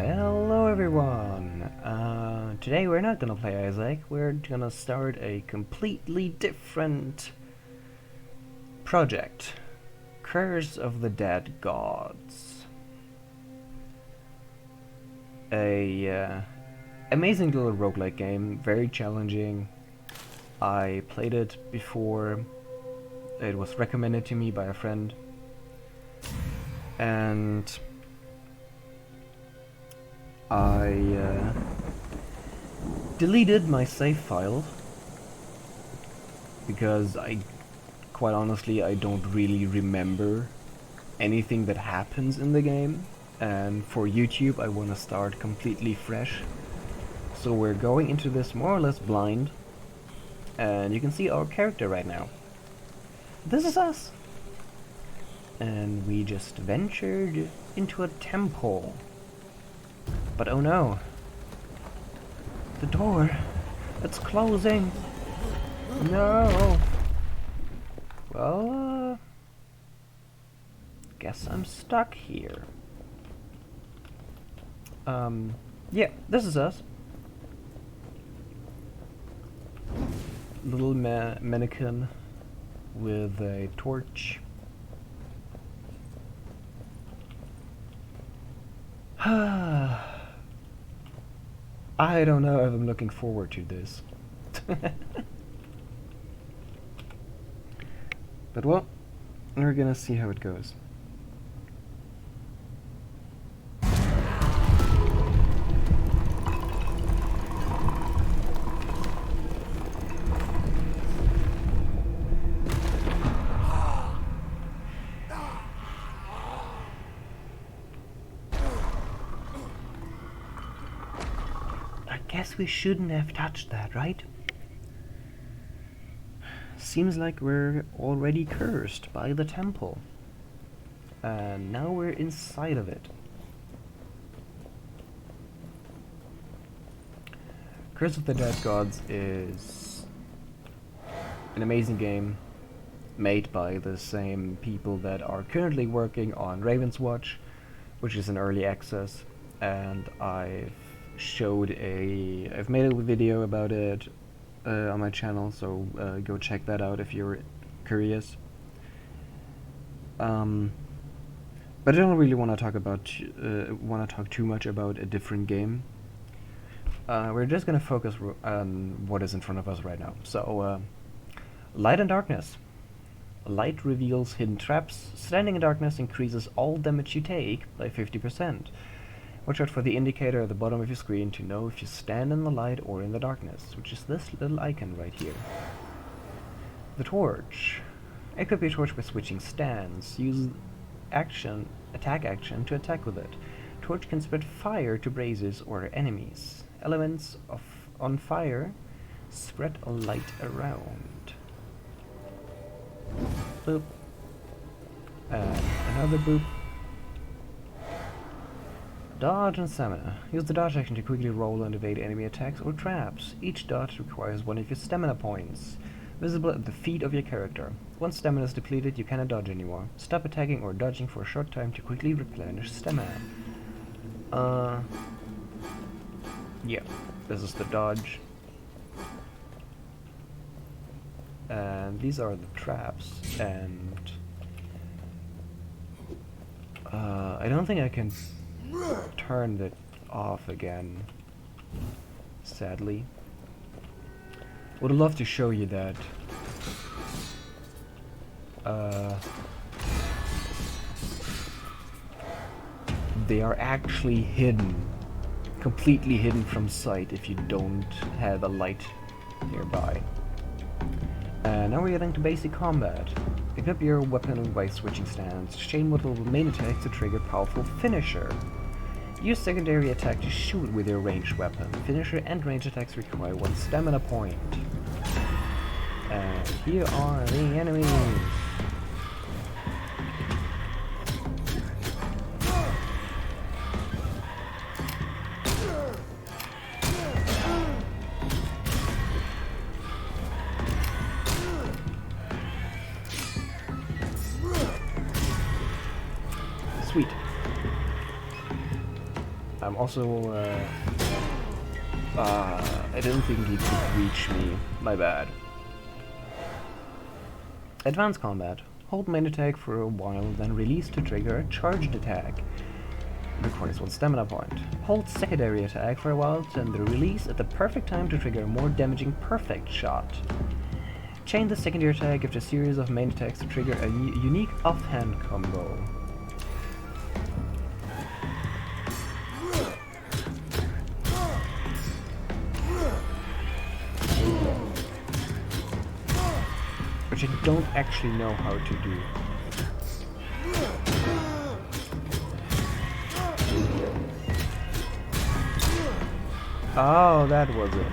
Hello everyone! Today we're not gonna play Isaac, we're gonna start a completely different project. Curse of the Dead Gods. A amazing little roguelike game, very challenging. I played it before, it was recommended to me by a friend, and I deleted my save file because quite honestly, I don't really remember anything that happens in the game, and for YouTube I want to start completely fresh. So we're going into this more or less blind, and you can see our character right now. This is us! And we just ventured into a temple. But oh no, the door, it's closing. No. Well, guess I'm stuck here. Yeah, this is us. Little mannequin with a torch. I don't know if I'm looking forward to this. But well, we're gonna see how it goes. Guess we shouldn't have touched that, right? Seems like we're already cursed by the temple. And now we're inside of it. Curse of the Dead Gods is an amazing game made by the same people that are currently working on Raven's Watch, which is in early access, and I've made a video about it on my channel, so go check that out if you're curious. But I don't really want to talk too much about a different game. We're just gonna focus on what is in front of us right now. So, light and darkness. Light reveals hidden traps. Standing in darkness increases all damage you take by 50%. Watch out for the indicator at the bottom of your screen to know if you stand in the light or in the darkness, which is this little icon right here. The torch. Equip your torch by switching stands. Use attack action to attack with it. Torch can spread fire to braziers or enemies. Elements on fire spread a light around. Boop. And another boop. Dodge and stamina. Use the dodge action to quickly roll and evade enemy attacks or traps. Each dodge requires one of your stamina points, visible at the feet of your character. Once stamina is depleted, you cannot dodge anymore. Stop attacking or dodging for a short time to quickly replenish stamina. Yeah, this is the dodge. And these are the traps, and I don't think I can turn it off again, sadly. Would love to show you that. They are actually hidden, completely hidden from sight if you don't have a light nearby. And now we're getting to basic combat. Equip your weapon by switching stands. Chain multiple main attacks to trigger powerful finisher. Use secondary attack to shoot with your ranged weapon. Finisher and range attacks require one stamina point. And here are the enemies. Sweet. I'm also, I didn't think he could reach me. My bad. Advanced combat. Hold main attack for a while, then release to trigger a charged attack. Requires 1 stamina point. Hold secondary attack for a while, then the release at the perfect time to trigger a more damaging perfect shot. Chain the secondary attack after a series of main attacks to trigger a unique offhand combo. Which I don't actually know how to do. Oh, that was it.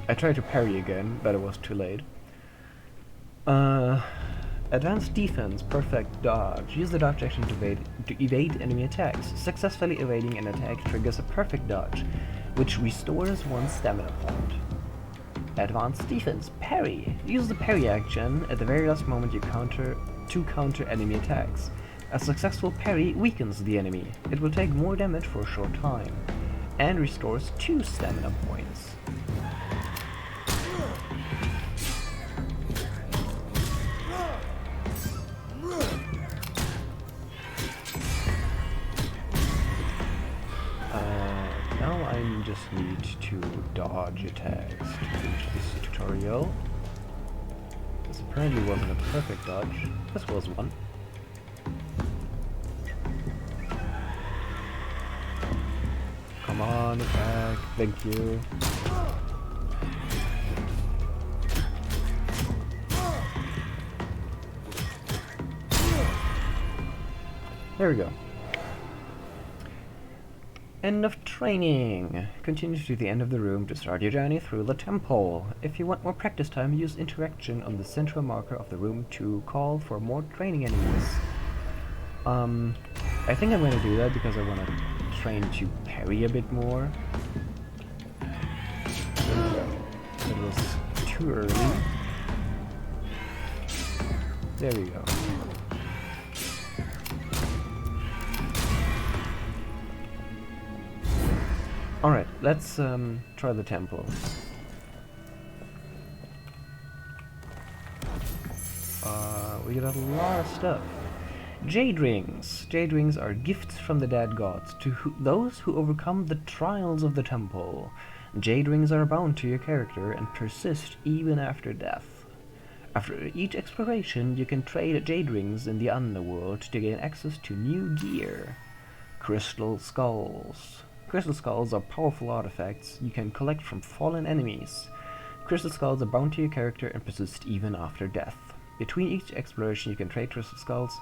I tried to parry again, but it was too late. Advanced defense, perfect dodge. Use the dodge action to evade enemy attacks. Successfully evading an attack triggers a perfect dodge, which restores 1 stamina point. Advanced defense, parry. Use the parry action at the very last moment to counter enemy attacks. A successful parry weakens the enemy. It will take more damage for a short time, and restores 2 stamina points. Now I just need to dodge attacks to finish this tutorial. This apparently wasn't a perfect dodge. This was one. Come on, attack. Thank you. There we go. End of training. Continue to the end of the room to start your journey through the temple. If you want more practice time, use interaction on the central marker of the room to call for more training enemies. I think I'm going to do that because I want to train to parry a bit more. It was too early. There we go. Alright, let's try the temple. We got a lot of stuff. Jade rings. Jade rings are gifts from the dead gods to those who overcome the trials of the temple. Jade rings are bound to your character and persist even after death. After each exploration, you can trade jade rings in the underworld to gain access to new gear. Crystal skulls. Crystal skulls are powerful artifacts you can collect from fallen enemies. Crystal skulls are bound to your character and persist even after death. Between each exploration, you can trade crystal skulls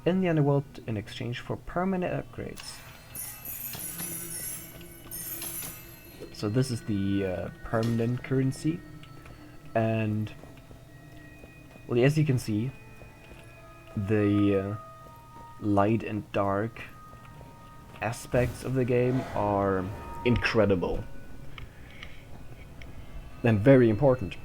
in the underworld in exchange for permanent upgrades. So this is the permanent currency, and well, as you can see, the light and dark aspects of the game are incredible and very important.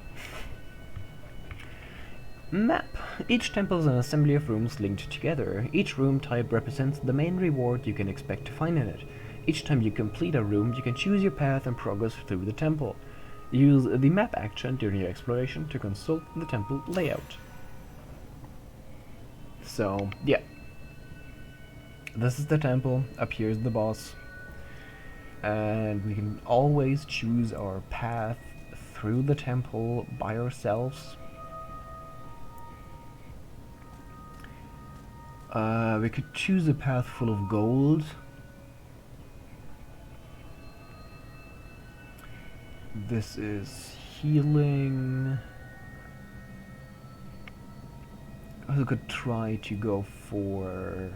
Map. Each temple is an assembly of rooms linked together. Each room type represents the main reward you can expect to find in it. Each time you complete a room, you can choose your path and progress through the temple. Use the map action during your exploration to consult the temple layout. So, yeah. This is the temple, up here is the boss, and we can always choose our path through the temple by ourselves. We could choose a path full of gold. This is healing. I could try to go for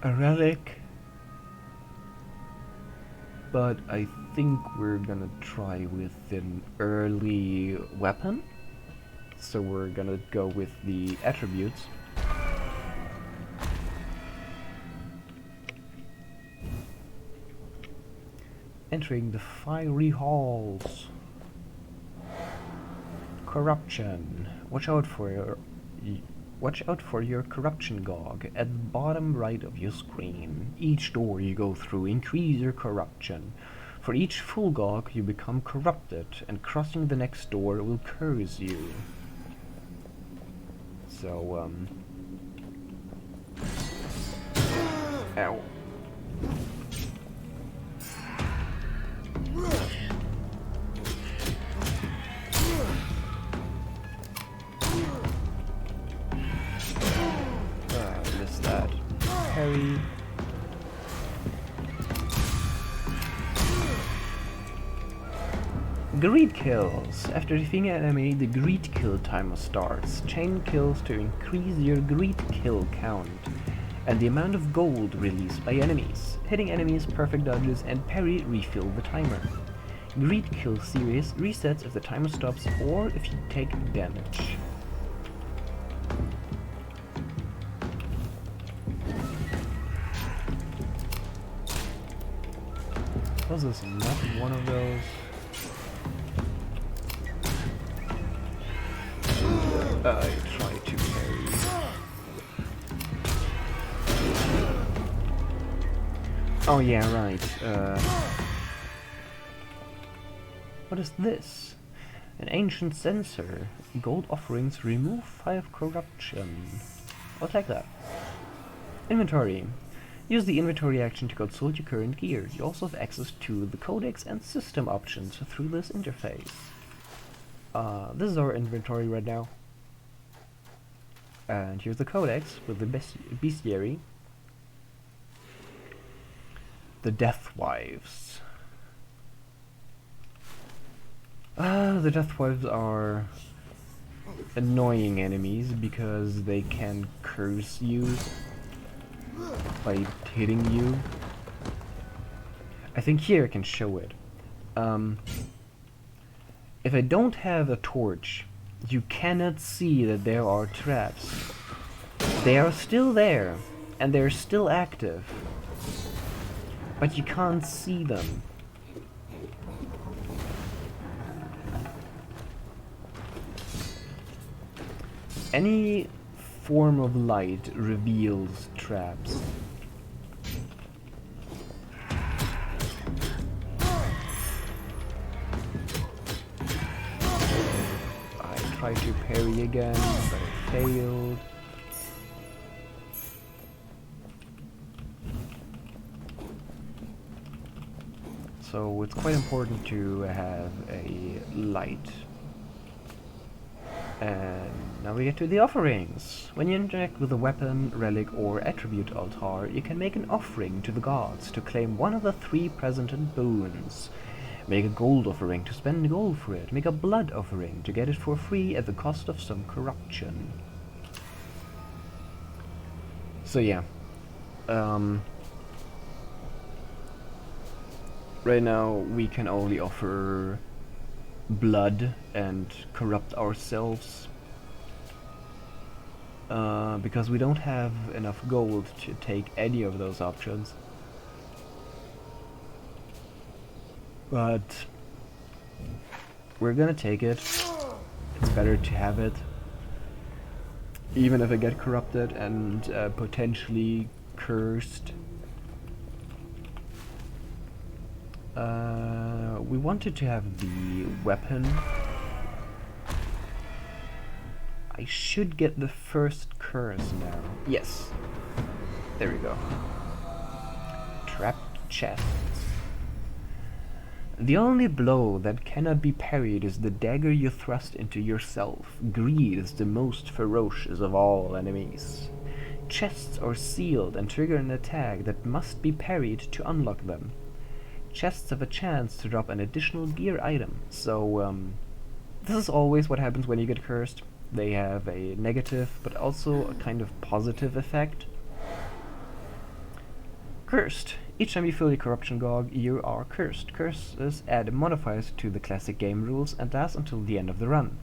a relic, but I think we're gonna try with an early weapon, so we're gonna go with the attributes. Entering the fiery halls. Corruption. Watch out for your corruption gog at the bottom right of your screen. Each door you go through increase your corruption. For each full gog you become corrupted, and crossing the next door will curse you. So, ow. Missed that. Parry. Greed kills. After defeating an enemy, the greed kill timer starts. Chain kills to increase your greed kill count and the amount of gold released by enemies. Hitting enemies, perfect dodges, and parry refill the timer. Greed kill series resets if the timer stops or if you take damage. Was this not one of those? I try to parry. Oh yeah, right. What is this? An ancient sensor. Gold offerings remove 5 corruption. I'll take that. Inventory. Use the inventory action to consult your current gear. You also have access to the codex and system options through this interface. This is our inventory right now. And here's the codex with the bestiary. The Death Wives. The Death Wives are annoying enemies because they can curse you by hitting you. I think here I can show it. If I don't have a torch, you cannot see that there are traps. They are still there, and they're still active, but you can't see them. Any form of light reveals traps. I tried to parry again, but I failed. So it's quite important to have a light. And now we get to the offerings. When you interact with a weapon, relic, or attribute altar, you can make an offering to the gods to claim one of the 3 present boons. Make a gold offering to spend gold for it. Make a blood offering to get it for free at the cost of some corruption. So yeah. Right now we can only offer blood and corrupt ourselves because we don't have enough gold to take any of those options. But we're gonna take it. It's better to have it, even if I get corrupted and potentially cursed. We wanted to have the weapon. I should get the first curse now. Yes. There we go. Trapped chests. The only blow that cannot be parried is the dagger you thrust into yourself. Greed is the most ferocious of all enemies. Chests are sealed and trigger an attack that must be parried to unlock them. Chests have a chance to drop an additional gear item, so this is always what happens when you get cursed. They have a negative, but also a kind of positive effect. Cursed. Each time you fill your corruption gog, you are cursed. Curses add modifiers to the classic game rules and last until the end of the run.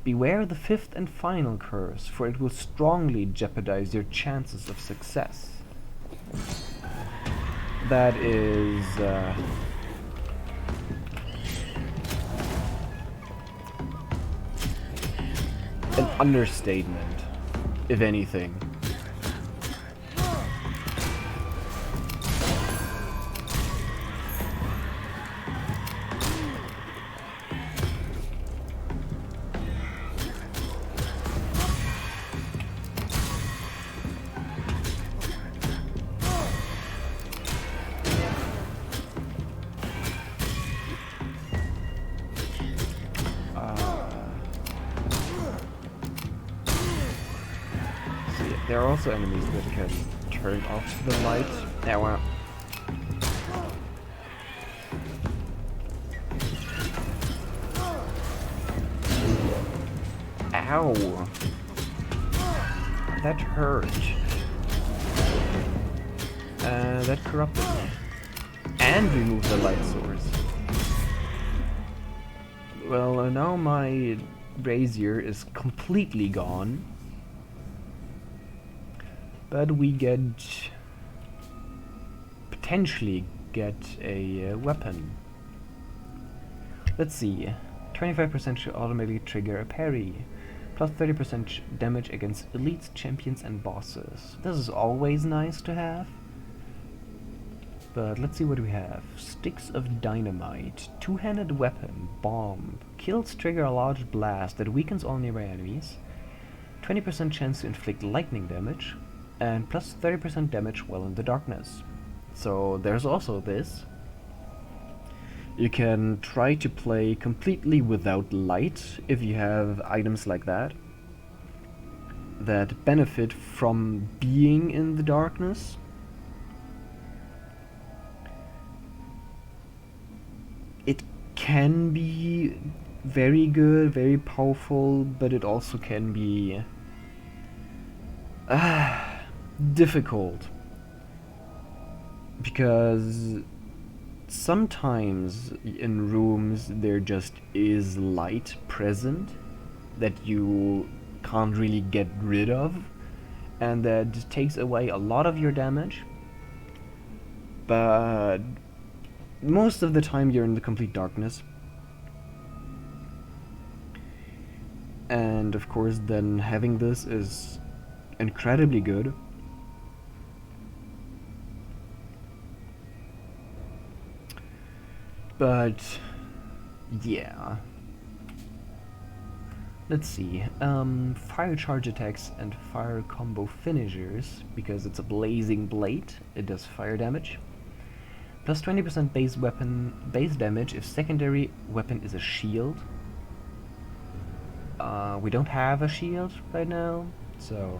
Beware the 5th and final curse, for it will strongly jeopardize your chances of success. That is an understatement, if anything. There are also enemies that can turn off the light. Yeah, well. Ow! That hurt. That corrupted me. And removed the light source. Well, now my brazier is completely gone. But we potentially get a weapon. Let's see. 25% should automatically trigger a parry. Plus 30% damage against elites, champions and bosses. This is always nice to have. But let's see what we have. Sticks of dynamite. Two-handed weapon. Bomb. Kills trigger a large blast that weakens all nearby enemies. 20% chance to inflict lightning damage. And plus 30% damage while in the darkness. So there's also this. You can try to play completely without light if you have items like that benefit from being in the darkness. It can be very good, very powerful, but it also can be difficult, because sometimes in rooms there just is light present that you can't really get rid of, and that takes away a lot of your damage, but most of the time you're in the complete darkness. And of course then having this is incredibly good. But yeah, let's see. Fire charge attacks and fire combo finishers, because it's a blazing blade, it does fire damage. Plus 20% base damage if secondary weapon is a shield. We don't have a shield right now, so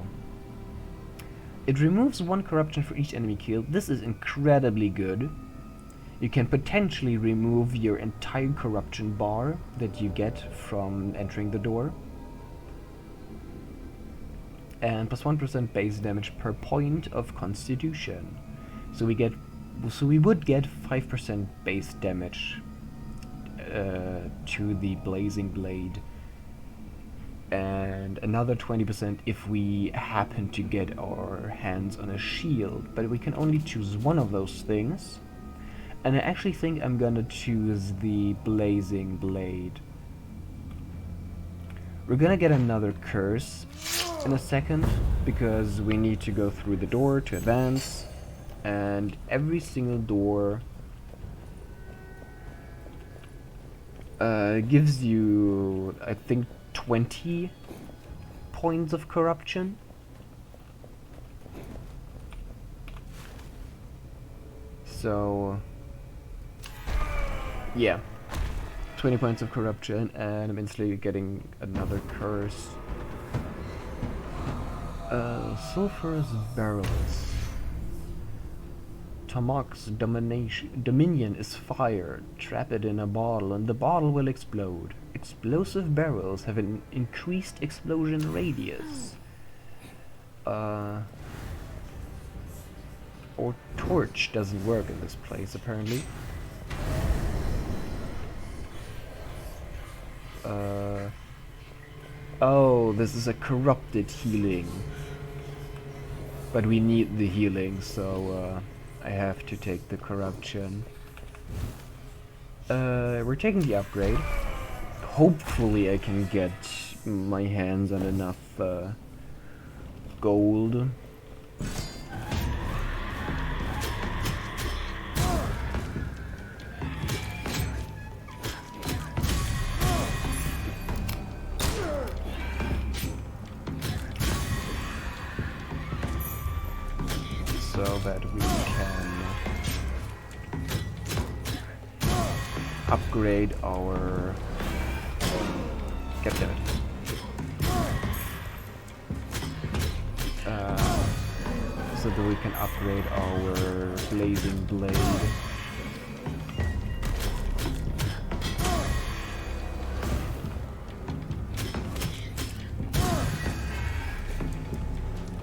it removes 1 corruption for each enemy killed. This is incredibly good. You can potentially remove your entire corruption bar that you get from entering the door. And plus 1% base damage per point of constitution. So we would get 5% base damage to the blazing blade. And another 20% if we happen to get our hands on a shield. But we can only choose one of those things. And I actually think I'm gonna choose the blazing blade. We're gonna get another curse in a second, because we need to go through the door to advance, and every single door gives you, I think, 20 points of corruption. So yeah, 20 points of corruption, and I'm instantly getting another curse. Sulphurous barrels. Tamok's dominion is fire. Trap it in a bottle and the bottle will explode. Explosive barrels have an increased explosion radius. Or torch doesn't work in this place, apparently. Oh, this is a corrupted healing. But we need the healing, so I have to take the corruption. We're taking the upgrade. Hopefully I can get my hands on enough gold. So that we can upgrade our... God damn it. So that we can upgrade our blazing blade.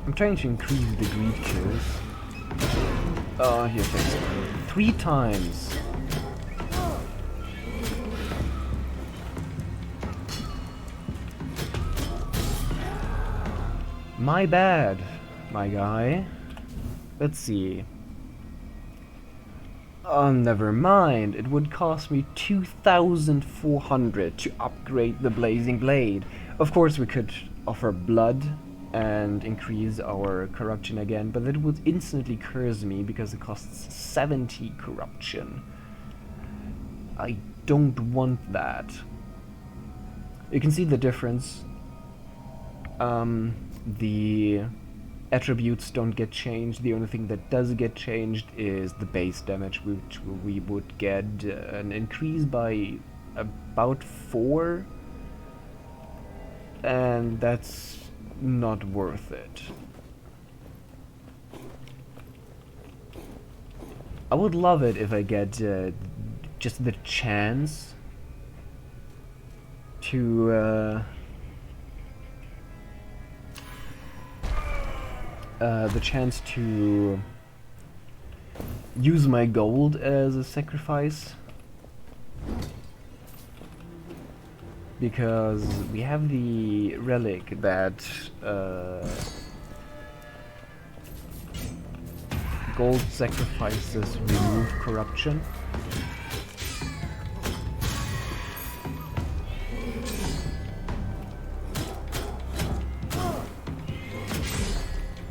I'm trying to increase the greed kills. Oh, here, thanks. 3 times! My bad, my guy. Let's see. Oh, never mind. It would cost me 2,400 to upgrade the blazing blade. Of course, we could offer blood and increase our corruption again, but that would instantly curse me because it costs 70 corruption. I don't want that. You can see the difference. The attributes don't get changed. The only thing that does get changed is the base damage, which we would get an increase by about 4, and that's not worth it. I would love it if I get just the chance to use my gold as a sacrifice, because we have the relic that gold sacrifices remove corruption.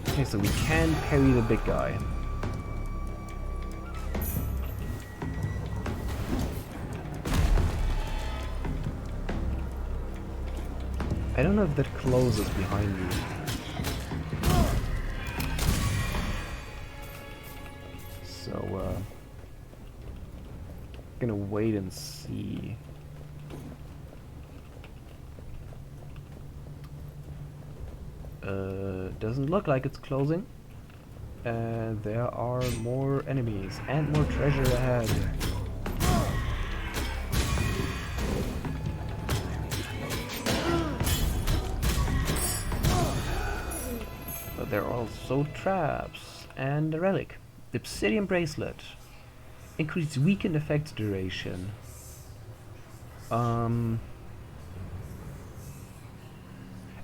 Okay, so we can parry the big guy. I don't know if that closes behind you. So, gonna wait and see. Doesn't look like it's closing. And there are more enemies and more treasure ahead. But there are also traps and a relic. The obsidian bracelet. Increased weakened effects duration.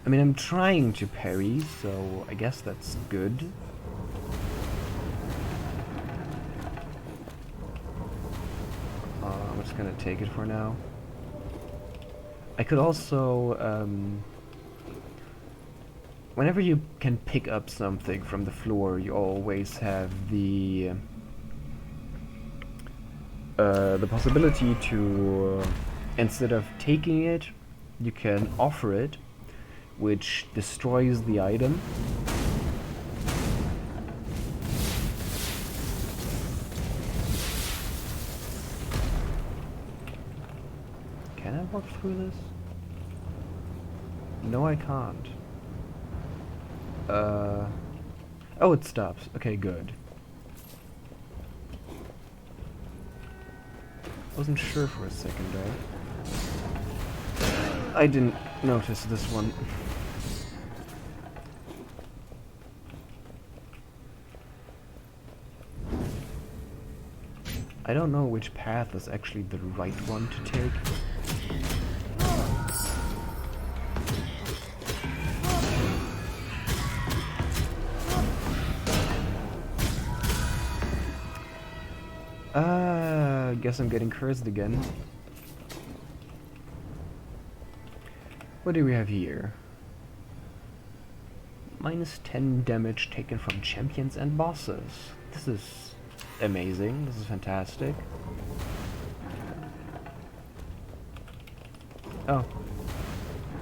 I mean, I'm trying to parry, so I guess that's good. I'm just gonna take it for now. I could also, whenever you can pick up something from the floor, you always have the possibility to, instead of taking it, you can offer it, which destroys the item. Can I walk through this? No, I can't. Oh, it stops. Okay, good. Wasn't sure for a second there. I didn't notice this one. I don't know which path is actually the right one to take. Guess I'm getting cursed again. What do we have here? Minus 10 damage taken from champions and bosses. This is amazing. This is fantastic. Oh.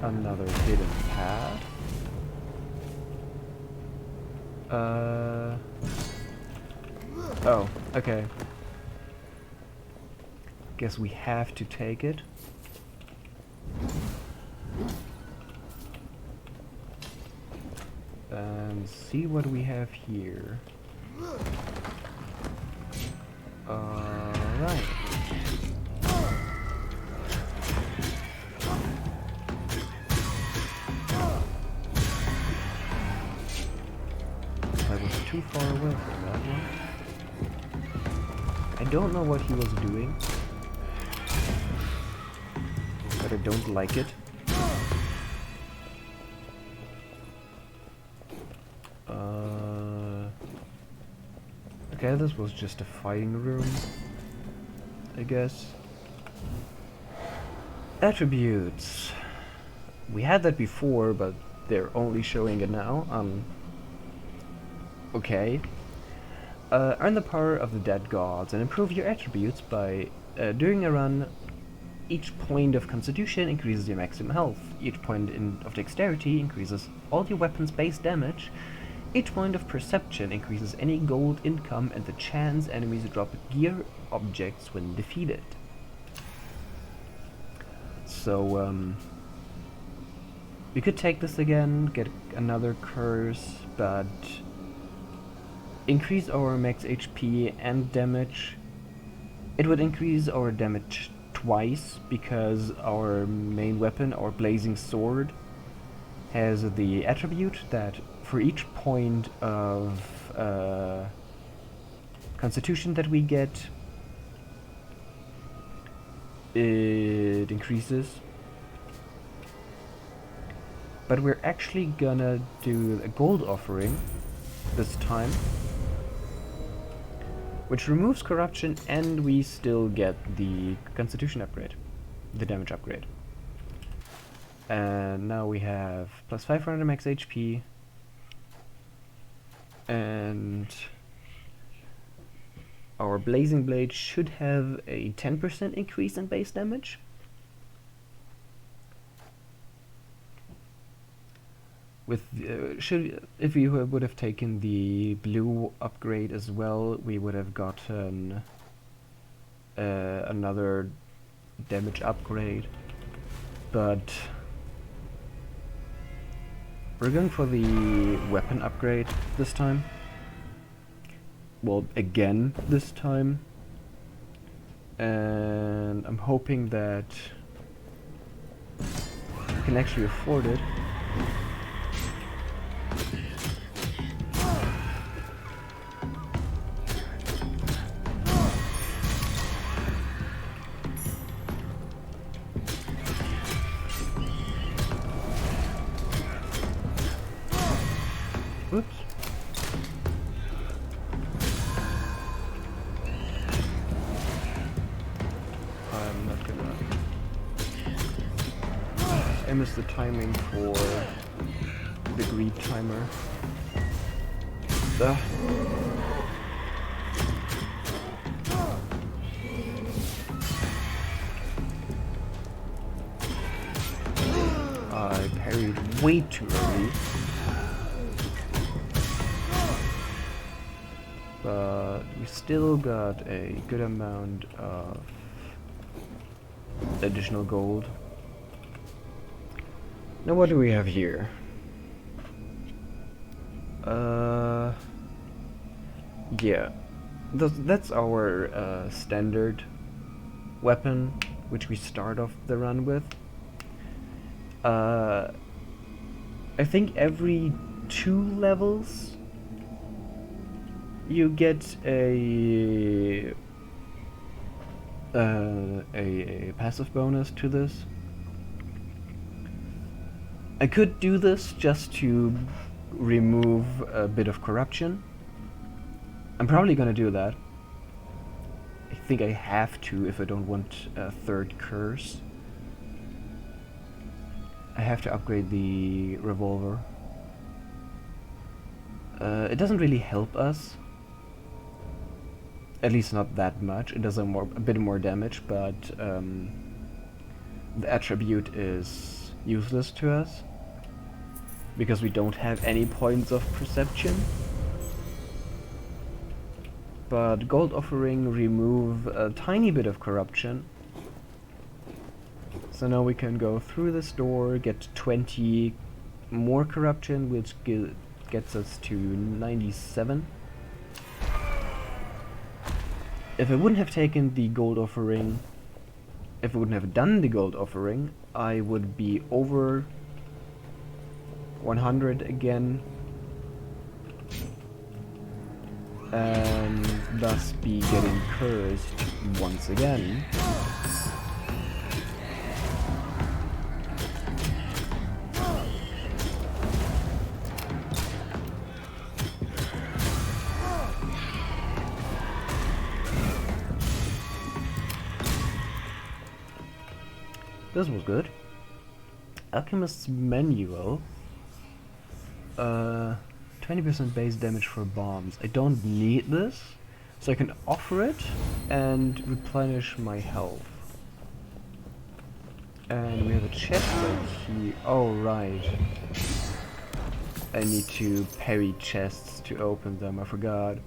Another hidden path. Oh, okay. Guess we have to take it. And see what we have here. Alright. I was too far away from that one. I don't know what he was doing, but I don't like it. Okay, this was just a fighting room, I guess. Attributes. We had that before, but they're only showing it now. Okay. Earn the power of the dead gods and improve your attributes by during a run. Each point of constitution increases your maximum health. Each point of dexterity increases all your weapons base damage. Each point of perception increases any gold income and the chance enemies drop gear objects when defeated. So, we could take this again, get another curse, but increase our max HP and damage. It would increase our damage twice because our main weapon, our blazing sword, has the attribute that for each point of constitution that we get, it increases. But we're actually gonna do a gold offering this time, which removes corruption, and we still get the constitution upgrade, the damage upgrade. And now we have plus 500 max HP, and our blazing blade should have a 10% increase in base damage. With if we would have taken the blue upgrade as well, we would have gotten another damage upgrade, but we're going for the weapon upgrade this time. Well, again this time, and I'm hoping that we can actually afford it. Oops. I'm not gonna... I missed the timing for the greed timer. I parried way too early. But we still got a good amount of additional gold. Now what do we have here? Yeah, that's our standard weapon, which we start off the run with. I think every 2 levels you get a passive bonus to this. I could do this just to remove a bit of corruption. I'm probably gonna do that. I think I have to if I don't want a third curse. I have to upgrade the revolver. It doesn't really help us. At least not that much. It does a bit more damage, but the attribute is useless to us because we don't have any points of perception. But gold offering remove a tiny bit of corruption. So now we can go through this door, get 20 more corruption, which gets us to 97. If I wouldn't have taken the gold offering, if I wouldn't have done the gold offering, I would be over 100 again, and thus be getting cursed once again. This was good. Alchemist's Manual. 20% base damage for bombs. I don't need this, so I can offer it and replenish my health. And we have a chest right here. Oh, right. I need to parry chests to open them, I forgot.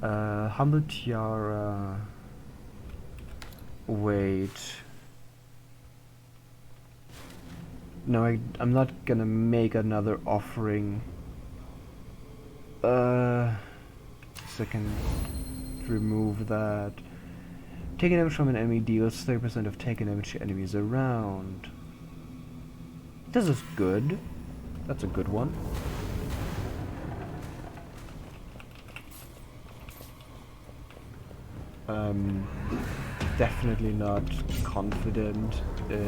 Humble Tiara. Wait. No, I'm not gonna make another offering. So I can remove that. Taking damage from an enemy deals 30% of taken damage to enemies around. This is good. That's a good one. Definitely not confident in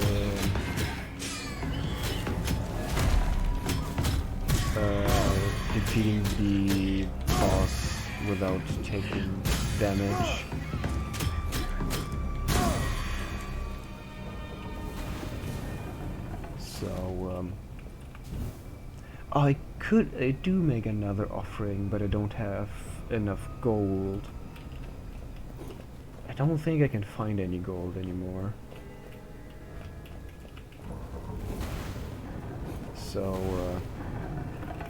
defeating the boss without taking damage. So, I do make another offering, but I don't have enough gold. I don't think I can find any gold anymore. So,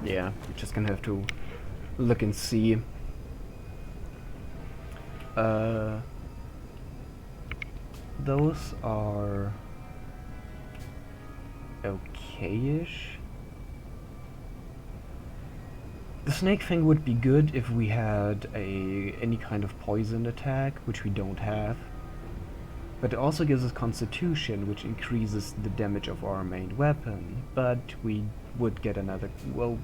yeah, we're just gonna have to look and see. Those are okay-ish. The snake thing would be good if we had any kind of poison attack, which we don't have. But it also gives us Constitution, which increases the damage of our main weapon. But we would get another... well,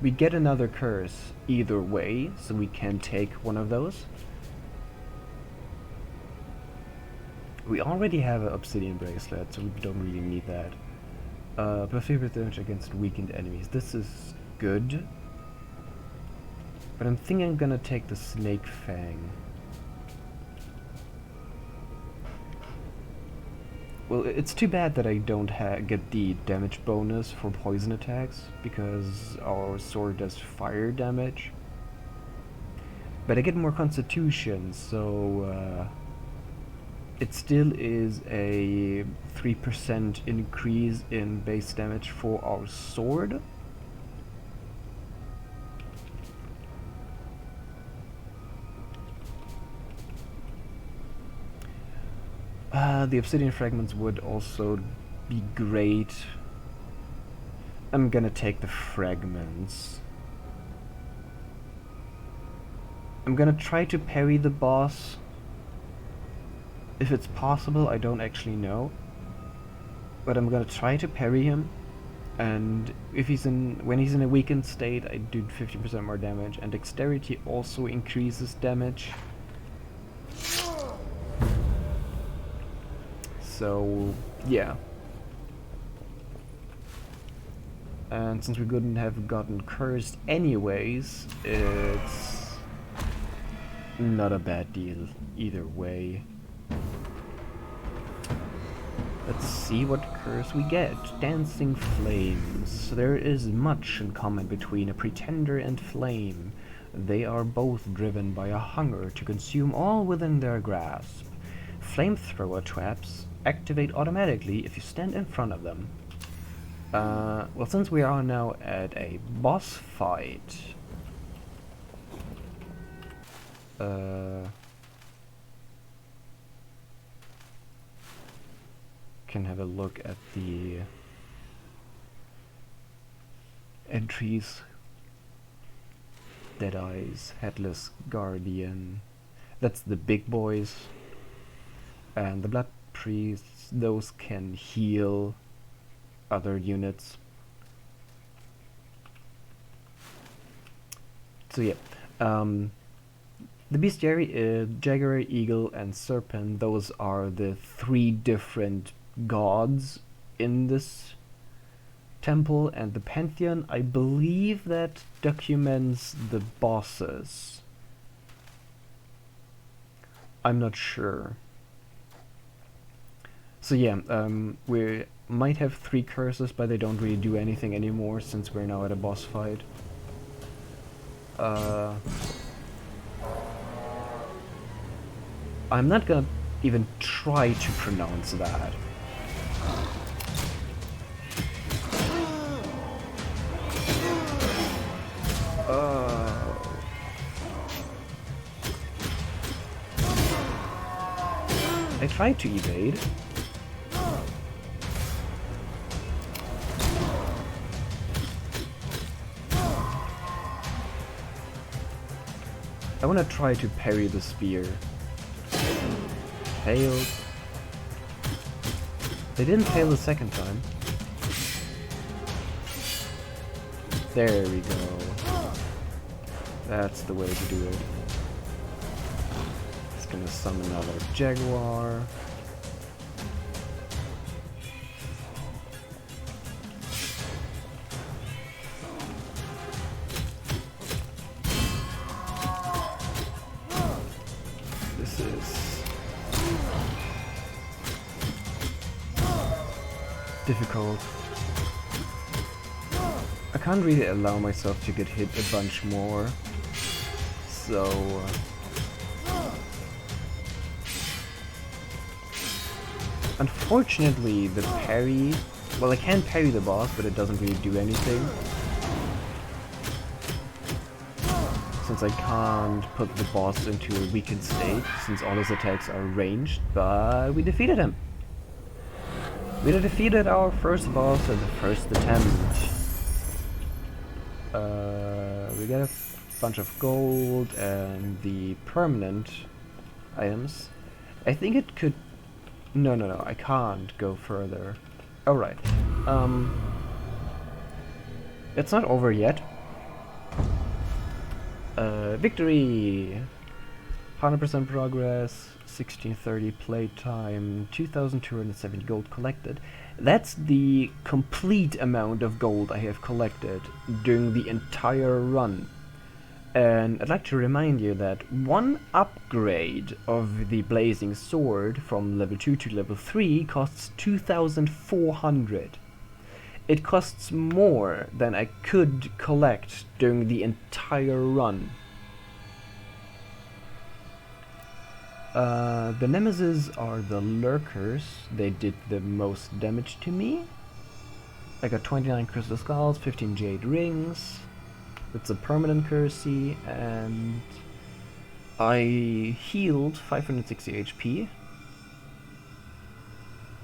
we get another curse either way, so we can take one of those. We already have an Obsidian Bracelet, so we don't really need that. Plus 50% damage against weakened enemies. This is good. But I'm thinking I'm gonna take the Snake Fang. Well, it's too bad that I don't get the damage bonus for poison attacks, because our sword does fire damage. But I get more Constitution, so it still is a 3% increase in base damage for our sword. The obsidian fragments would also be great. I'm gonna take the fragments. I'm gonna try to parry the boss. If it's possible, I don't actually know. But I'm gonna try to parry him. And if when he's in a weakened state, I do 50% more damage. And dexterity also increases damage. So, yeah. And since we couldn't have gotten cursed anyways, it's not a bad deal either way. Let's see what curse we get. Dancing Flames. There is much in common between a pretender and flame. They are both driven by a hunger to consume all within their grasp. Flamethrower traps activate automatically if you stand in front of them. Well, since we are now at a boss fight, can have a look at the entries. Deadeyes, Headless Guardian, that's the big boys. And the Blood Priests, those can heal other units. So yeah, the Bestiary, Jaguar, Eagle, and Serpent, those are the 3 different gods in this temple, and the Pantheon, I believe that documents the bosses. I'm not sure. So yeah, we might have 3 curses, but they don't really do anything anymore since we're now at a boss fight. I'm not gonna even try to pronounce that. I tried to evade. I wanna try to parry the spear. Failed. They didn't fail the second time. There we go. That's the way to do it. Just gonna summon another Jaguar. This is difficult. I can't really allow myself to get hit a bunch more, so unfortunately the parry, well, I can parry the boss, but it doesn't really do anything, since I can't put the boss into a weakened state, since all his attacks are ranged, but we defeated him. We defeated our first boss at the first attempt. We got a bunch of gold and the permanent items. I think it could... No, I can't go further. Alright. It's not over yet. Victory! 100% progress, 1630 playtime, 2270 gold collected. That's the complete amount of gold I have collected during the entire run. And I'd like to remind you that one upgrade of the Blazing Sword from level 2 to level 3 costs 2,400. It costs more than I could collect during the entire run. The nemesis are the lurkers. They did the most damage to me. I got 29 crystal skulls, 15 jade rings. It's a permanent currency, and I healed 560 HP.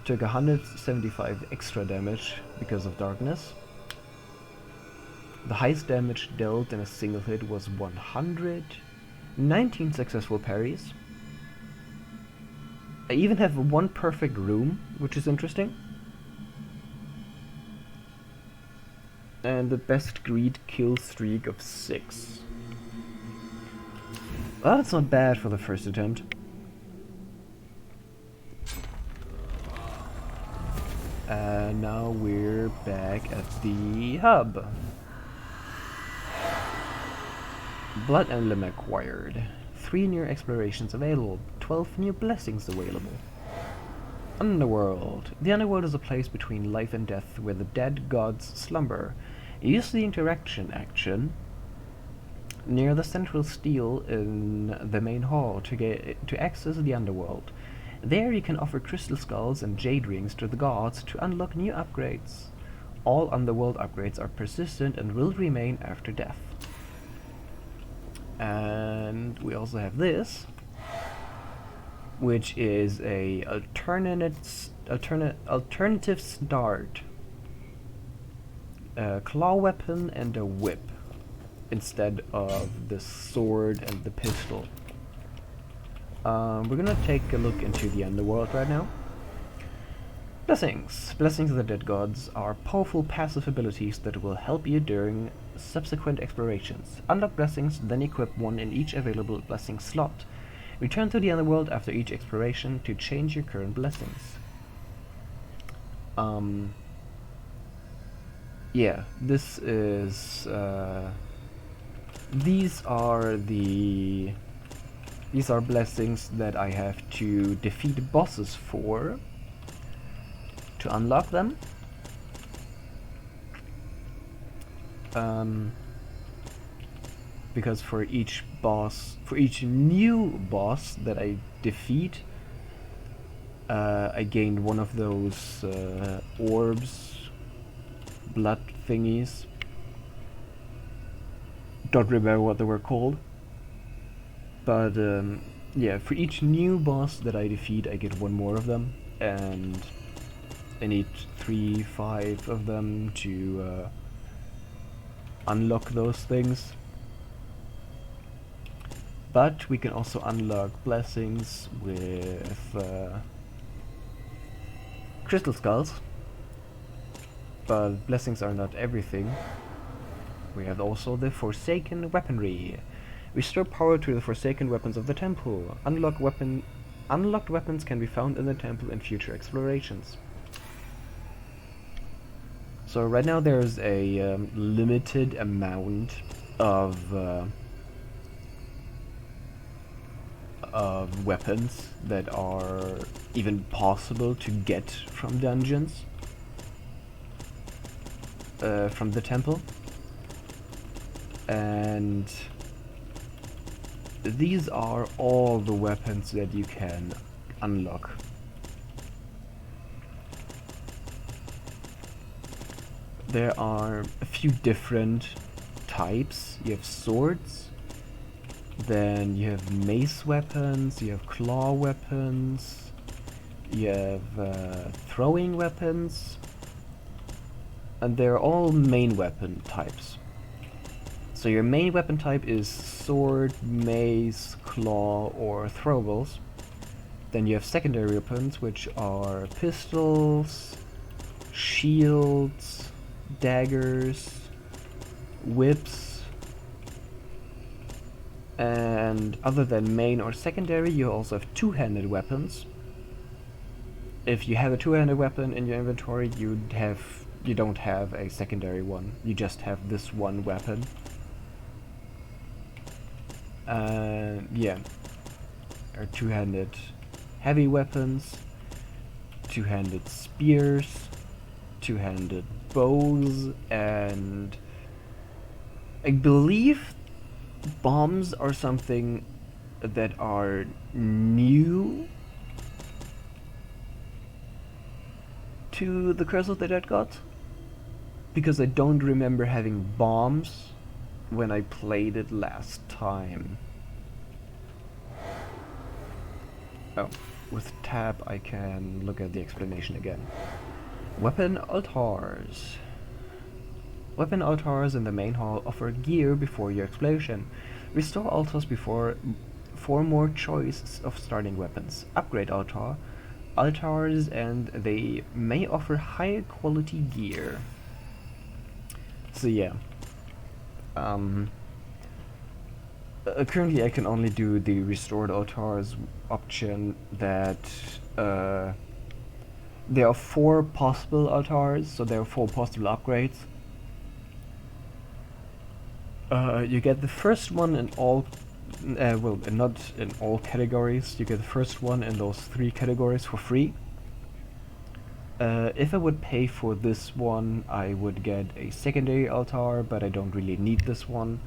Took 175 extra damage because of darkness. The highest damage dealt in a single hit was 100. 19 successful parries. I even have one perfect room, which is interesting. And the best greed kill streak of 6. Well, that's not bad for the first attempt. And now we're back at the hub. Blood Emblem acquired. 3 new explorations available. 12 new blessings available. Underworld. The underworld is a place between life and death where the dead gods slumber. Use the interaction action near the central stele in the main hall to access the underworld. There you can offer crystal skulls and jade rings to the gods to unlock new upgrades. All underworld upgrades are persistent and will remain after death. And we also have this, which is a alternative start. A claw weapon and a whip instead of the sword and the pistol. We're gonna take a look into the underworld right now. Blessings. Blessings of the dead gods are powerful passive abilities that will help you during subsequent explorations. Unlock blessings, then equip one in each available blessing slot. Return to the underworld after each exploration to change your current blessings. Yeah, this is these are blessings that I have to defeat bosses for to unlock them. Because for each new boss that I defeat, I gained one of those orbs, blood thingies. Don't remember what they were called. But yeah, for each new boss that I defeat, I get one more of them, and I need 3-5 of them to unlock those things. But we can also unlock blessings with crystal skulls. But blessings are not everything. We have also the Forsaken Weaponry. Restore power to the Forsaken weapons of the temple. Unlocked weapons can be found in the temple in future explorations. So right now there's a limited amount of weapons that are even possible to get from dungeons, from the temple, and these are all the weapons that you can unlock. There are a few different types. You have swords, then you have mace weapons, you have claw weapons, you have throwing weapons, and they're all main weapon types. So your main weapon type is sword, mace, claw, or throwables. Then you have secondary weapons, which are pistols, shields, daggers, whips, and other than main or secondary, you also have two-handed weapons. If you have a two-handed weapon in your inventory, you don't have a secondary one. You just have this one weapon. Yeah, there are two-handed heavy weapons, two-handed spears, two-handed bows, and I believe bombs are something that are new to the Curse of the Dead Gods, because I don't remember having bombs when I played it last time. Oh, with tab I can look at the explanation again. Weapon altars. Weapon altars in the main hall offer gear before your explosion. Restore altars for more choice of starting weapons. Upgrade altars, and they may offer higher quality gear. So yeah. Currently I can only do the restored altars option that there are 4 possible altars, so there are 4 possible upgrades. You get the first one in all, well, not in all categories. You get the first one in those 3 categories for free. If I would pay for this one, I would get a secondary altar, but I don't really need this one.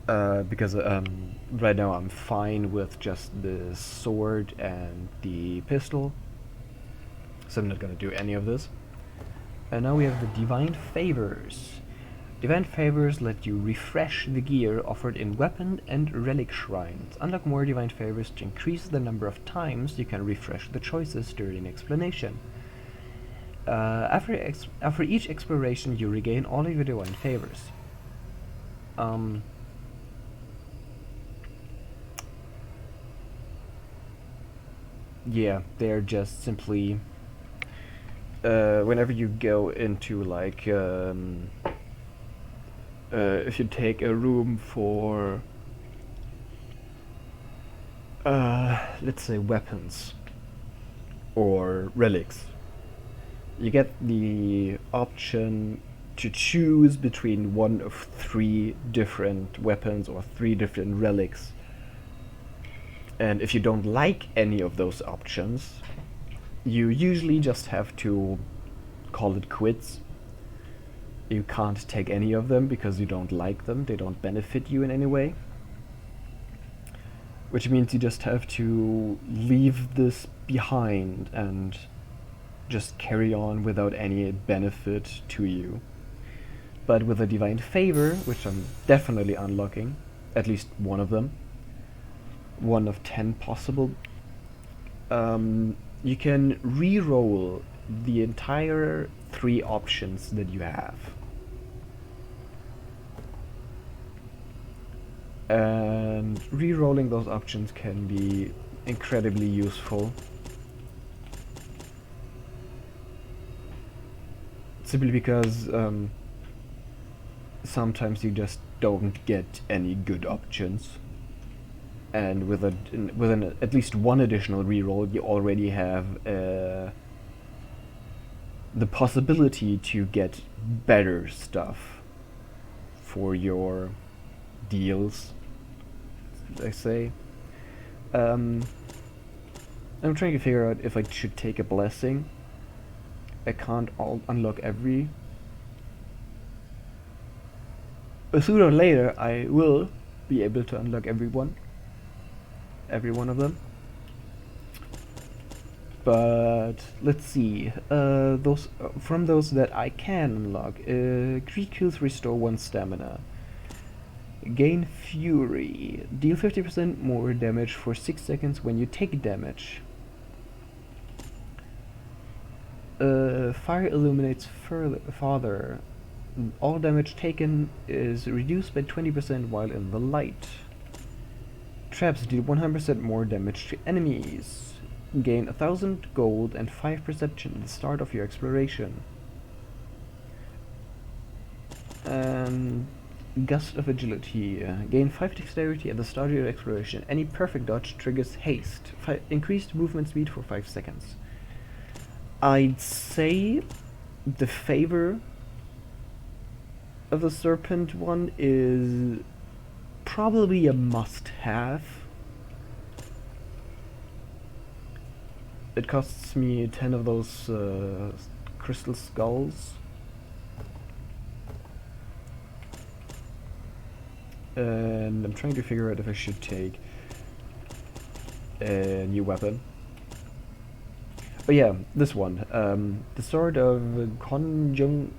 Because right now I'm fine with just the sword and the pistol, so I'm not gonna do any of this. And now we have the Divine Favors. Divine Favors let you refresh the gear offered in weapon and relic shrines. Unlock more Divine Favors to increase the number of times you can refresh the choices during explanation. After each exploration, you regain all of your Divine Favors. Yeah, they're just simply whenever you go into like if you take a room for let's say weapons or relics, you get the option to choose between one of 3 different weapons or 3 different relics. And if you don't like any of those options, you usually just have to call it quits. You can't take any of them because you don't like them, they don't benefit you in any way. Which means you just have to leave this behind and just carry on without any benefit to you. But with a Divine Favor, which I'm definitely unlocking, at least one of them, 1 of 10 possible, you can re-roll the entire 3 options that you have. And re-rolling those options can be incredibly useful. Simply because sometimes you just don't get any good options. And with at least 1 additional reroll, you already have the possibility to get better stuff for your deals, I say. I'm trying to figure out if I should take a blessing. I can't unlock every. But sooner or later, I will be able to unlock every one of them. But let's see. Those from those that I can unlock, Greed Kills restore 1 stamina. Gain Fury. Deal 50% more damage for 6 seconds when you take damage. Fire illuminates farther. All damage taken is reduced by 20% while in the light. Traps deal 100% more damage to enemies. Gain 1000 gold and 5 perception at the start of your exploration. And Gust of Agility. Gain 5 dexterity at the start of your exploration. Any perfect dodge triggers haste. Increased movement speed for 5 seconds. I'd say the favor of the serpent one is probably a must-have. It costs me 10 of those crystal skulls. And I'm trying to figure out if I should take a new weapon. Oh yeah, this one. The Sword of Conjunctivius?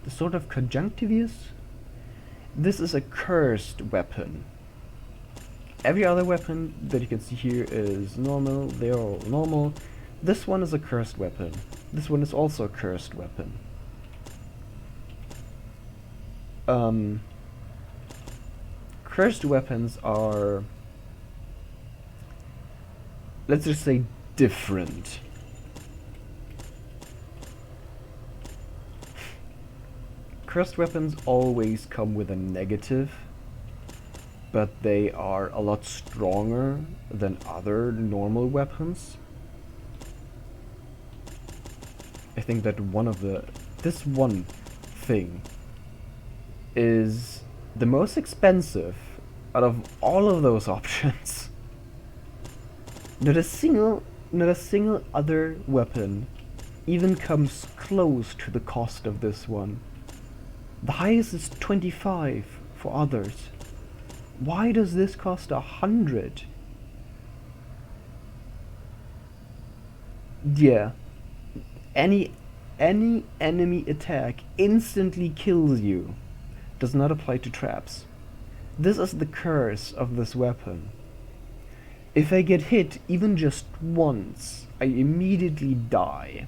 The Sword of Conjunctivius? This is a cursed weapon. Every other weapon that you can see here is normal, they're all normal. This one is a cursed weapon. This one is also a cursed weapon. Cursed weapons are, let's just say, different. Cursed weapons always come with a negative, but they are a lot stronger than other normal weapons. I think that this one thing is the most expensive out of all of those options. Not a single, not a single other weapon even comes close to the cost of this one. The highest is 25 for others. Why does this cost 100? Yeah, any enemy attack instantly kills you. Does not apply to traps. This is the curse of this weapon. If I get hit even just once, I immediately die.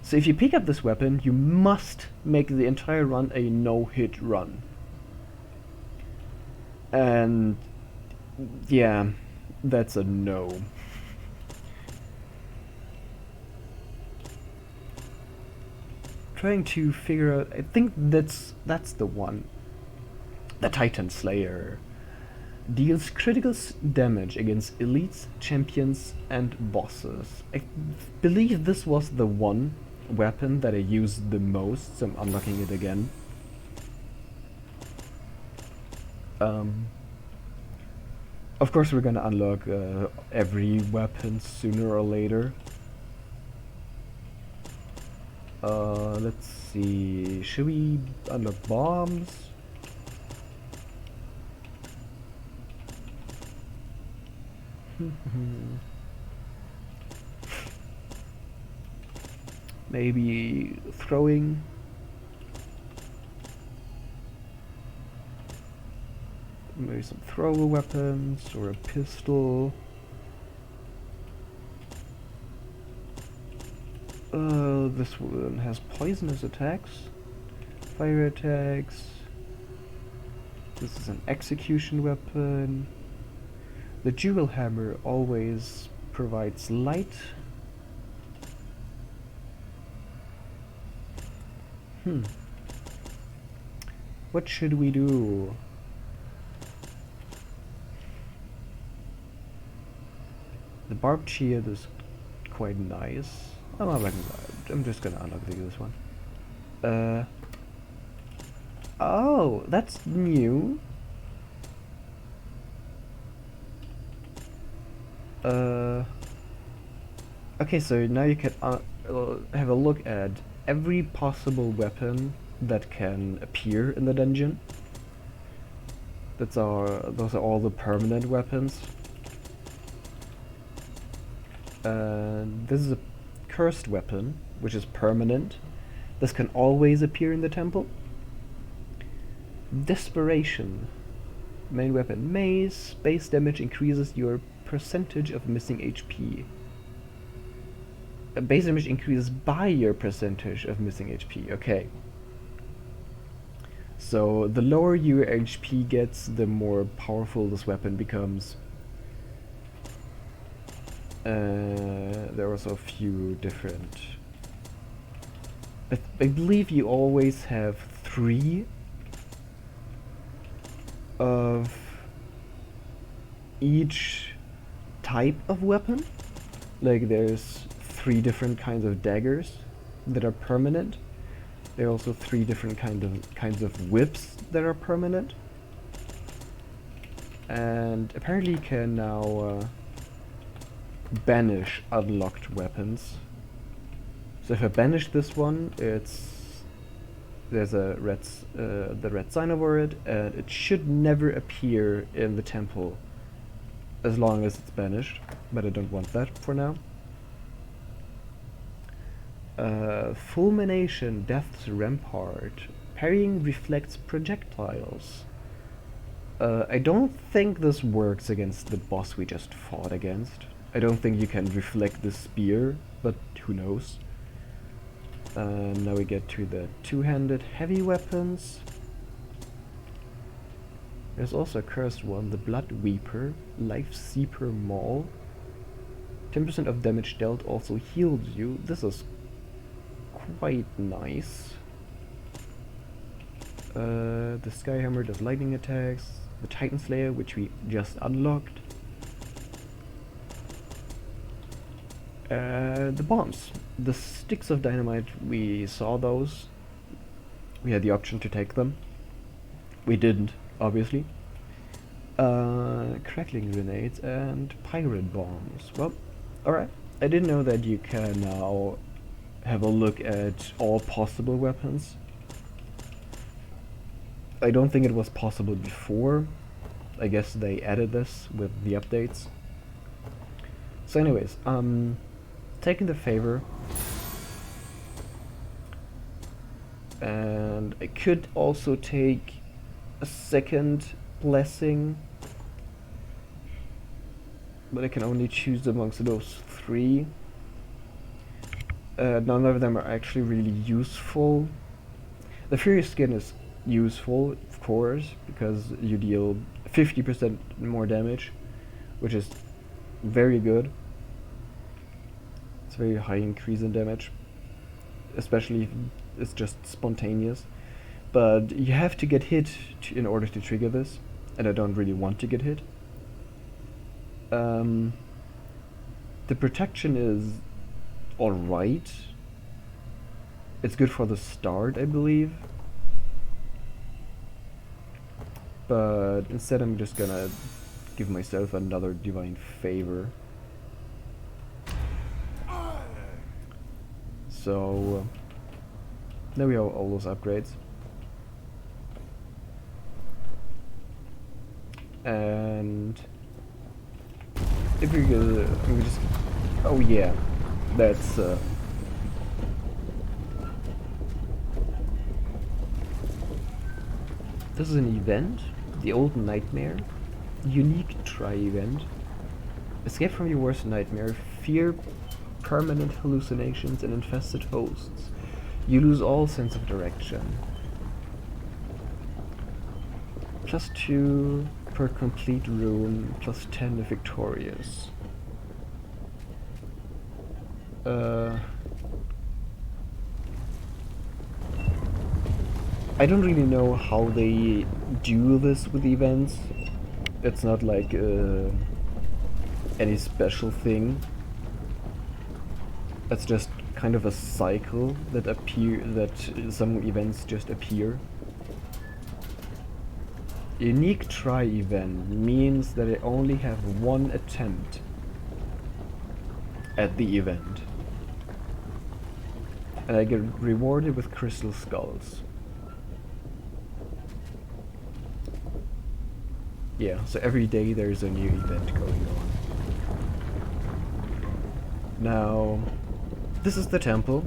So if you pick up this weapon, you must make the entire run a no-hit run. And yeah, that's a no. Trying to figure out, I think that's the one. The Titan Slayer deals critical damage against elites, champions, and bosses. I believe this was the one weapon that I used the most, so I'm unlocking it again. Of course we're gonna unlock every weapon sooner or later. Let's see, should we unlock bombs? Maybe throwing. Maybe some thrower weapons or a pistol. This one has poisonous attacks, fire attacks. This is an execution weapon. The jewel hammer always provides light. What should we do? The barbed shield is quite nice. I'm just gonna unlock this one. Oh, that's new. Okay, so now you can have a look at every possible weapon that can appear in the dungeon. Those are all the permanent weapons. This is a cursed weapon, which is permanent. This can always appear in the temple. Desperation. Main weapon, mace. Base damage increases your percentage of missing HP. Base damage increases by your percentage of missing HP. Okay. So the lower your HP gets, the more powerful this weapon becomes. There are also a few different... I believe you always have 3 of each type of weapon. Like there's 3 different kinds of daggers that are permanent. There are also 3 different kinds of whips that are permanent. And apparently you can now banish unlocked weapons. So if I banish this one, there's a the red sign over it, and it should never appear in the temple as long as it's banished, but I don't want that for now. Fulmination, Death's Rampart. Parrying reflects projectiles. I don't think this works against the boss we just fought against. I don't think you can reflect the spear, but who knows. Now we get to the two-handed heavy weapons. There's also a cursed one, the Blood Weeper, Life Seeper Maul. 10% of damage dealt also heals you. This is quite nice. The Skyhammer does lightning attacks. The Titan Slayer, which we just unlocked. The bombs. The sticks of dynamite, we saw those. We had the option to take them. We didn't, obviously. Crackling grenades and pirate bombs. Well, alright. I didn't know that you can now have a look at all possible weapons. I don't think it was possible before. I guess they added this with the updates. So anyways, taking the favor. And I could also take a second blessing, but I can only choose amongst those three. None of them are actually really useful. The Furious Skin is useful, of course, because you deal 50% more damage, which is very good. It's a very high increase in damage, especially if it's just spontaneous. But you have to get hit in order to trigger this, and I don't really want to get hit. The protection is alright. It's good for the start, I believe. But instead I'm just gonna give myself another divine favor. So there we have all those upgrades. And if we just, oh yeah, that's this is an event, the old nightmare, unique try event. Escape from your worst nightmare, fear permanent hallucinations and infested hosts. You lose all sense of direction. +2 per complete room, +10 if victorious. I don't really know how they do this with events. It's not like any special thing. It's just kind of a cycle that some events just appear. Unique try event means that I only have one attempt at the event. And I get rewarded with crystal skulls. Yeah, so every day there's a new event going on. Now, this is the temple.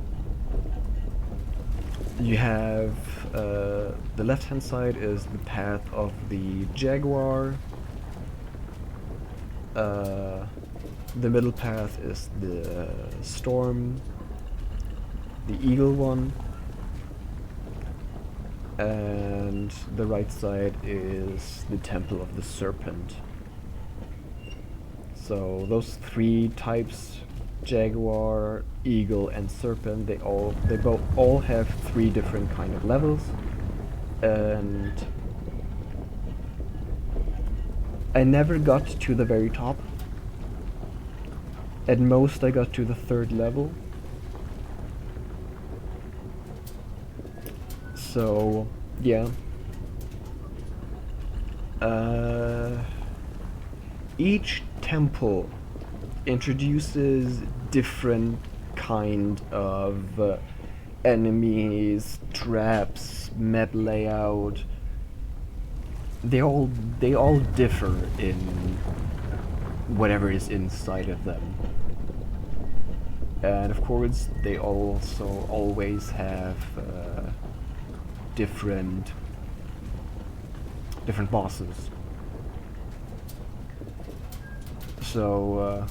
You have the left hand side is the path of the jaguar. The middle path is the storm, the eagle one, and the right side is the temple of the serpent. So those three types, jaguar, eagle, and serpent, they both all have 3 different kind of levels, and I never got to the very top. At most I got to the 3rd level. So yeah, each temple introduces different kind of enemies, traps, map layout. They all differ in whatever is inside of them. And of course they also always have different bosses. So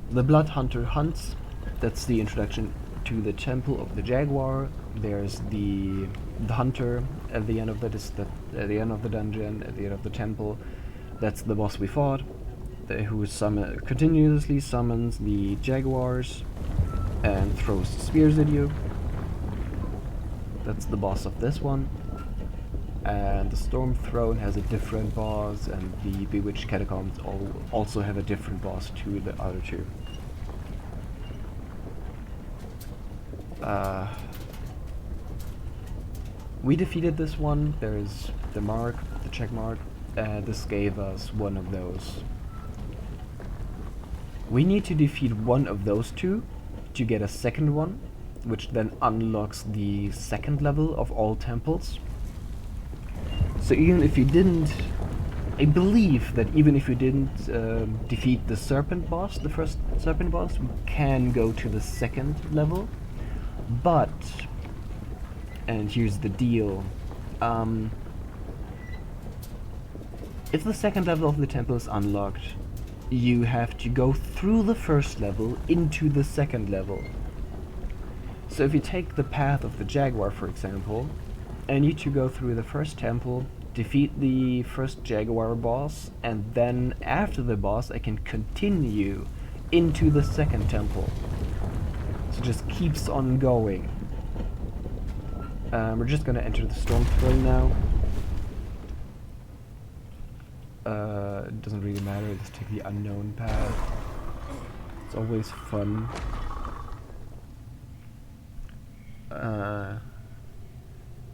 the Blood Hunter hunts. That's the introduction to the Temple of the Jaguar. There's the Hunter at the end of at the end of the dungeon, at the end of the temple. That's the boss we fought, who continuously summons the jaguars and throws spears at you. That's the boss of this one. And the Storm Throne has a different boss, and the Bewitched Catacombs also have a different boss to the other two. We defeated this one. There's the mark, the check mark. this gave us one of those. We need to defeat one of those two to get a second one, which then unlocks the second level of all temples. So even if you didn't, I believe that even if you didn't defeat the serpent boss, the first serpent boss, we can go to the second level. But, and here's the deal, if the second level of the temple is unlocked, you have to go through the first level into the second level. So if you take the path of the Jaguar, for example, I need to go through the first temple, defeat the first Jaguar boss, and then after the boss I can continue into the second temple. So it just keeps on going. We're just gonna enter the Storm Throne now. It doesn't really matter, let's take the unknown path. It's always fun.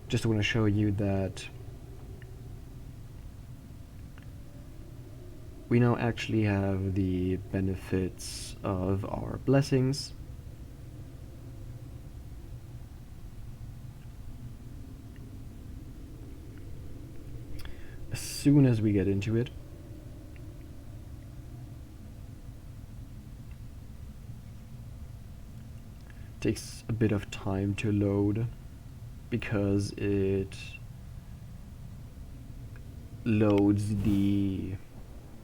Just want to show you that we now actually have the benefits of our blessings. As soon as we get into it, takes a bit of time to load because it loads the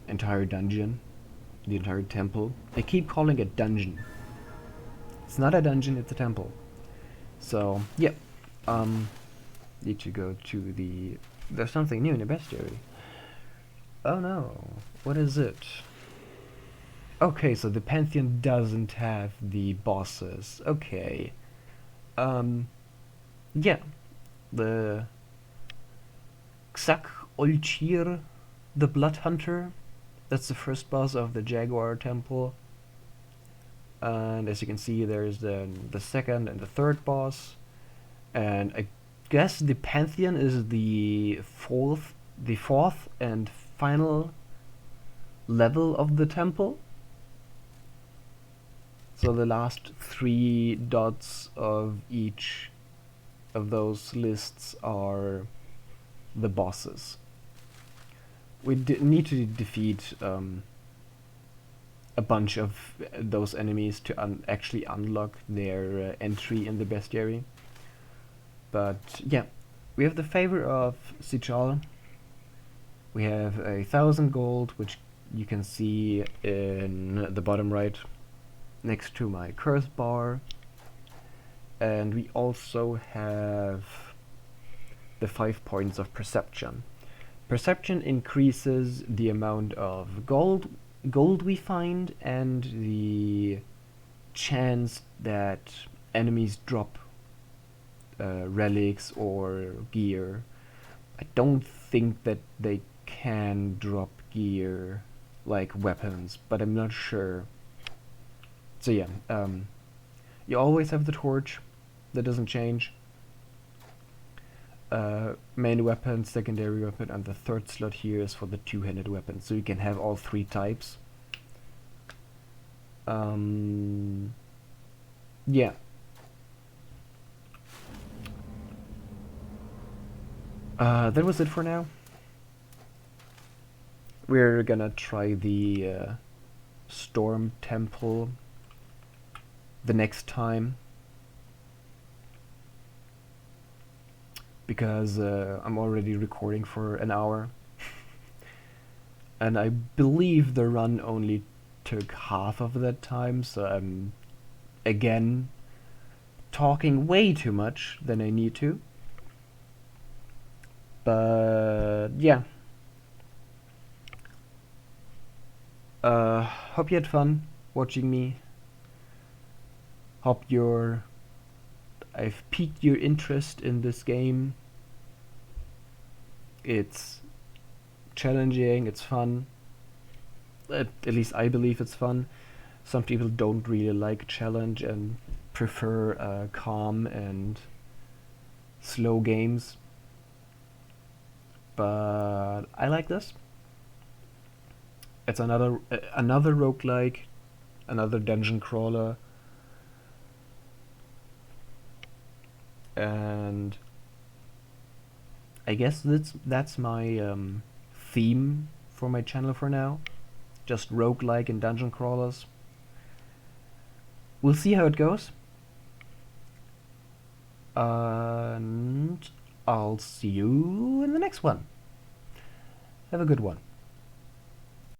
entire dungeon, the entire temple. I keep calling it dungeon. It's not a dungeon, it's a temple. So, yeah. Need to go to the... There's something new in the bestiary. Oh no, what is it? Okay, so the Pantheon doesn't have the bosses. Okay. Yeah. The Xak Olchir, the Blood Hunter. That's the first boss of the Jaguar Temple. And as you can see, there's the second and the third boss. And I guess the Pantheon is the fourth and final level of the temple. So the last 3 dots of each of those lists are the bosses. We need to defeat a bunch of those enemies to actually unlock their entry in the bestiary. But yeah, we have the favor of Sijal. We have 1,000 gold, which you can see in the bottom right next to my curse bar. And we also have the 5 points of perception. Perception increases the amount of gold we find and the chance that enemies drop relics or gear. I don't think that they can drop gear like weapons, but I'm not sure. So yeah, you always have the torch, that doesn't change. Main weapon, secondary weapon, and the third slot here is for the two-handed weapon, so you can have all 3 types. Yeah. That was it for now. We're gonna try the Storm Temple the next time, because I'm already recording for an hour and I believe the run only took half of that time, so I'm again talking way too much than I need to. But yeah, hope you had fun watching me. Hope I've piqued your interest in this game. It's challenging, it's fun. At least I believe it's fun. Some people don't really like challenge and prefer calm and slow games. but I like this. It's another roguelike, another dungeon crawler, and I guess that's my theme for my channel for now. Just roguelike and dungeon crawlers. We'll see how it goes. And I'll see you in the next one. Have a good one.